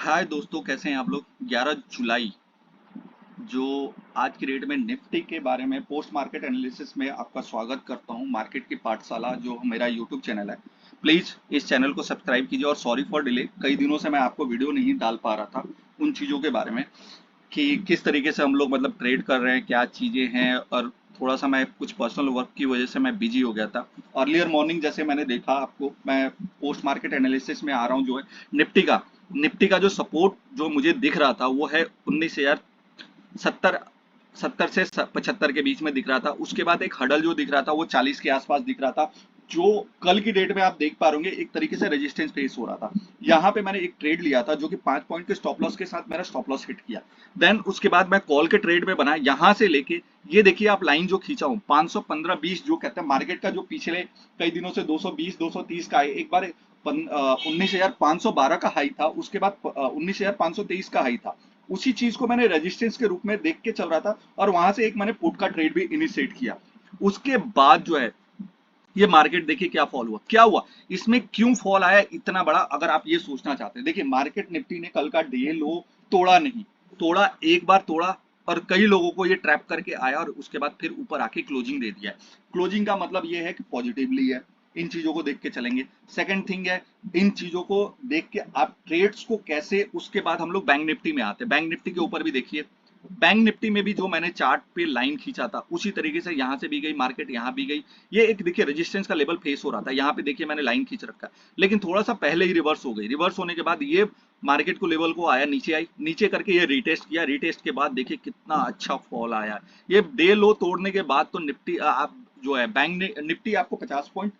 हाय दोस्तों, कैसे हैं आप लोग। 11 जुलाई जो आज की डेट में निफ्टी के बारे में पोस्ट मार्केट एनालिसिस में आपका स्वागत करता हूं। मार्केट की पाठशाला जो मेरा यूट्यूब चैनल है, प्लीज इस चैनल को सब्सक्राइब कीजिए। और सॉरी फॉर डिले, कई दिनों से मैं आपको वीडियो नहीं डाल पा रहा था उन चीज़ों के बारे में कि किस तरीके से हम लोग मतलब ट्रेड कर रहे हैं, क्या चीज़ें हैं। और थोड़ा सा मैं कुछ पर्सनल वर्क की वजह से मैं बिजी हो गया था। अर्लियर मॉर्निंग जैसे मैंने देखा आपको, मैं पोस्ट मार्केट एनालिसिस में आ रहा हूँ जो है निफ्टी का जो सपोर्ट जो मुझे दिख रहा था वो है 19,070 70 से 75 के बीच में दिख रहा था। उसके बाद एक हडल जो दिख रहा था वो 40 के आसपास दिख रहा था, जो कल की डेट में आप देख पा रहे एक तरीके से रेजिस्टेंस फेस हो रहा था। यहाँ पे मैंने एक ट्रेड लिया था जो कि 5 पॉइंट के स्टॉप लॉस के साथ मेरा स्टॉप लॉस हिट किया। देन उसके बाद मैं कॉल के ट्रेड में बना, यहाँ से लेके ये देखिए आप लाइन जो खींचा हूँ 515-20 जो कहते हैं मार्केट का जो पिछले कई दिनों से 220 230 का है। एक बार 19,512 का हाई था, उसके बाद 19,523 का हाई था। उसी चीज को मैंने रेजिस्टेंस के रूप में देख के चल रहा था और वहां से एक मैंने पुट का ट्रेड भी इनिशिएट किया। उसके बाद जो है ये मार्केट देखिए क्या फॉल हुआ, क्या हुआ, इसमें क्यों फॉल आया इतना बड़ा। अगर आप ये सोचना चाहते हैं, देखिए मार्केट निफ्टी ने कल का डे लो तोड़ा नहीं, तोड़ा एक बार तोड़ा और कई लोगों को ये ट्रैप करके आया और उसके बाद फिर ऊपर आके क्लोजिंग दे दिया। क्लोजिंग का मतलब ये है कि पॉजिटिवली है, इन चीजों को देख के चलेंगे। सेकंड थिंग है, इन चीजों को देख के आप ट्रेड्स को कैसे, उसके बाद हम लोग बैंक निफ्टी में आते हैं। बैंक निफ्टी के ऊपर भी देखिए, बैंक निफ्टी में भी जो मैंने चार्ट पे लाइन खींचा था उसी तरीके से यहाँ से भी गई मार्केट, यहाँ भी गई। ये एक देखिए रेजिस्टेंस का लेवल फेस हो रहा था, यहाँ पे देखिए मैंने लाइन खींच रखा, लेकिन थोड़ा सा पहले ही रिवर्स हो गई। रिवर्स होने के बाद ये मार्केट को लेवल को आया, नीचे आई, नीचे करके ये रिटेस्ट किया। रिटेस्ट के बाद देखिए कितना अच्छा फॉल आया। ये डे लो तोड़ने के बाद तो निफ्टी आप जो है बैंक निफ्टी आपको 50 पॉइंट,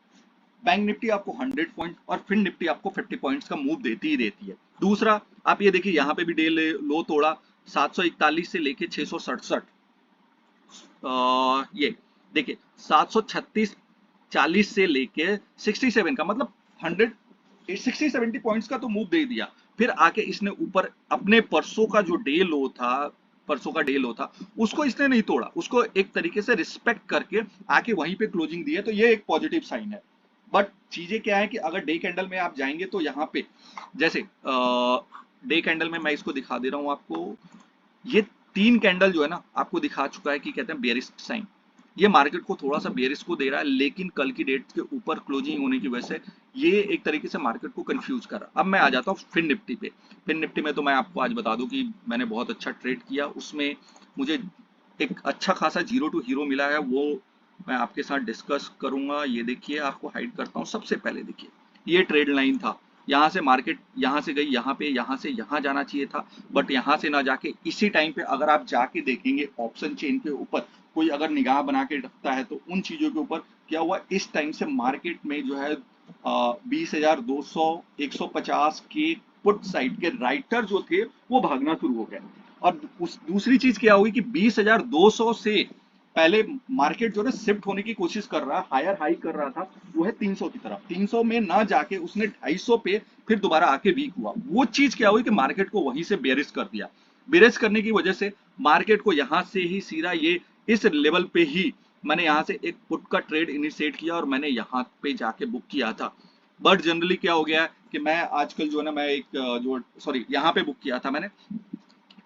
बैंक निफ्टी आपको 100 पॉइंट और फिर निफ्टी आपको 50 पॉइंट्स का मूव देती ही देती है। दूसरा आप ये देखिए यहाँ पे भी डे लो तोड़ा 741 से लेके 667। ये देखिए 736 40 से लेके 67 का मतलब 160-70 पॉइंट्स का तो मूव दे दिया। फिर आके इसने ऊपर अपने परसों का जो डे लो था, परसों का डे लो था, उसको इसने नहीं तोड़ा, उसको एक तरीके से रिस्पेक्ट करके आके वहीं पे क्लोजिंग दी है। तो ये एक पॉजिटिव साइन है। बट चीजें क्या है कि अगर डे कैंडल में आप जाएंगे तो यहाँ पे जैसे डे कैंडल में मैं इसको दिखा दे रहा हूं आपको। ये 3 कैंडल जो है ना आपको दिखा चुका है कि कहते हैं बेयरिश साइन। ये मार्केट को थोड़ा सा बेयरिश को दे रहा है, लेकिन कल की डेट के ऊपर क्लोजिंग होने की वजह से ये एक तरीके से मार्केट को कंफ्यूज कर रहा है। अब मैं आ जाता हूँ फिन निफ्टी पे। फिन निफ्टी में तो मैं आपको आज बता दूं कि मैंने बहुत अच्छा ट्रेड किया, उसमें मुझे एक अच्छा खासा जीरो टू हीरो मिला है, वो मैं आपके साथ डिस्कस करूंगा। ये देखिए आपको हाइड करता हूँ। सबसे पहले देखिए ये ट्रेड लाइन था, यहाँ से मार्केट यहाँ से गई, यहाँ पे यहाँ से यहाँ जाना चाहिए था, बट यहाँ से ना जाके इसी टाइम पे अगर आप जाके देखेंगे ऑप्शन चेन के ऊपर, कोई अगर निगाह बना के रखता है तो उन चीजों के ऊपर क्या हुआ, इस टाइम से मार्केट में जो है 20,200 150 के पुट साइड के राइटर जो थे वो भागना शुरू हो गए। और उस दूसरी चीज क्या हुई कि 20,200 से पहले मार्केट जो है शिफ्ट होने की कोशिश कर रहा, हायर हाई कर रहा था, वो है 300 की तरफ। 300 में ना जाके उसने 250 पे फिर दोबारा आके वीक हुआ। वो चीज क्या हुई कि मार्केट को वहीं से बेरिश कर दिया। बेरिश करने की वजह से मार्केट को यहां से ही सीधा ये इस लेवल पे ही मैंने यहां से एक पुट का ट्रेड इनिशिएट किया और मैंने यहां पे जाके बुक किया था। बट जनरली क्या हो गया कि मैं आजकल जो है ना, मैं एक जो सॉरी यहाँ पे बुक किया था मैंने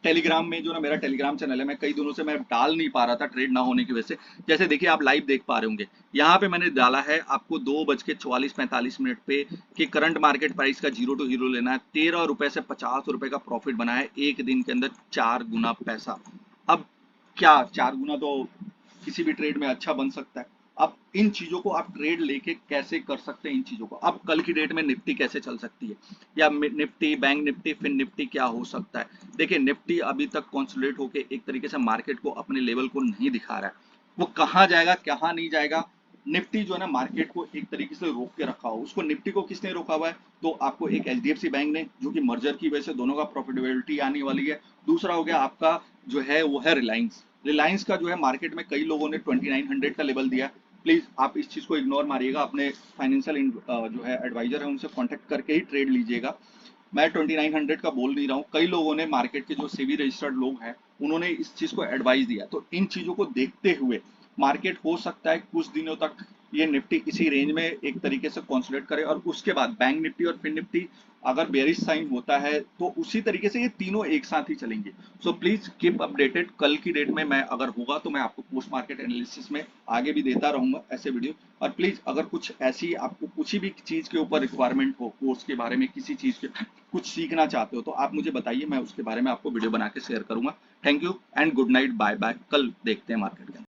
टेलीग्राम में। जो ना मेरा टेलीग्राम चैनल है, मैं कई दिनों से मैं डाल नहीं पा रहा था ट्रेड ना होने की वजह से। जैसे देखिए आप लाइव देख पा रहे होंगे, यहाँ पे मैंने डाला है आपको 2:44-45 पे कि करंट मार्केट प्राइस का जीरो टू हीरो लेना है। 13 रुपए से 50 रुपए का प्रॉफिट बना है एक दिन के अंदर, 4 गुना पैसा। अब क्या 4 गुना तो किसी भी ट्रेड में अच्छा बन सकता है। अब इन चीजों को आप ट्रेड लेके कैसे कर सकते हैं, इन चीजों को अब कल की डेट में निफ्टी कैसे चल सकती है, या निफ्टी बैंक निफ्टी फिर निफ्टी क्या हो सकता है। देखिए निफ्टी अभी तक कॉन्सोलिडेट होके एक तरीके से मार्केट को अपने लेवल को नहीं दिखा रहा है, वो कहाँ जाएगा कहाँ नहीं जाएगा। निफ्टी जो है ना मार्केट को एक तरीके से रोक के रखा हो, उसको निफ्टी को किसने रोका हुआ है, तो आपको एक एचडीएफसी बैंक ने, जो कि मर्जर की वजह से दोनों का प्रॉफिटेबिलिटी आने वाली है। दूसरा हो गया आपका जो है वो है रिलायंस। रिलायंस का जो है मार्केट में कई लोगों ने 2900 का लेवल दिया। प्लीज आप इस चीज को इग्नोर मारिएगा, अपने फाइनेंशियल जो है एडवाइजर है उनसे कॉन्टेक्ट करके ही ट्रेड लीजिएगा। मैं 2900 का बोल नहीं रहा हूँ, कई लोगों ने मार्केट के जो सेबी रजिस्टर्ड लोग हैं उन्होंने इस चीज को एडवाइस दिया। तो इन चीजों को देखते हुए मार्केट हो सकता है कुछ दिनों तक ये निफ्टी इसी रेंज में एक तरीके से कंसोलिडेट करे, और उसके बाद बैंक निफ्टी और फिन निफ्टी अगर बेरिश साइन होता है तो उसी तरीके से ये तीनों एक साथ ही चलेंगे। So please keep updated. कल की डेट में मैं अगर होगा तो मैं आपको पोस्ट मार्केट एनालिसिस में आगे भी देता रहूंगा ऐसे वीडियो। और प्लीज अगर कुछ ऐसी आपको किसी भी चीज के ऊपर रिक्वायरमेंट हो, कोर्स के बारे में किसी चीज के कुछ सीखना चाहते हो तो आप मुझे बताइए, मैं उसके बारे में आपको वीडियो बना के शेयर करूंगा। Thank you and good night, bye bye. कल देखते हैं मार्केट के अंदर।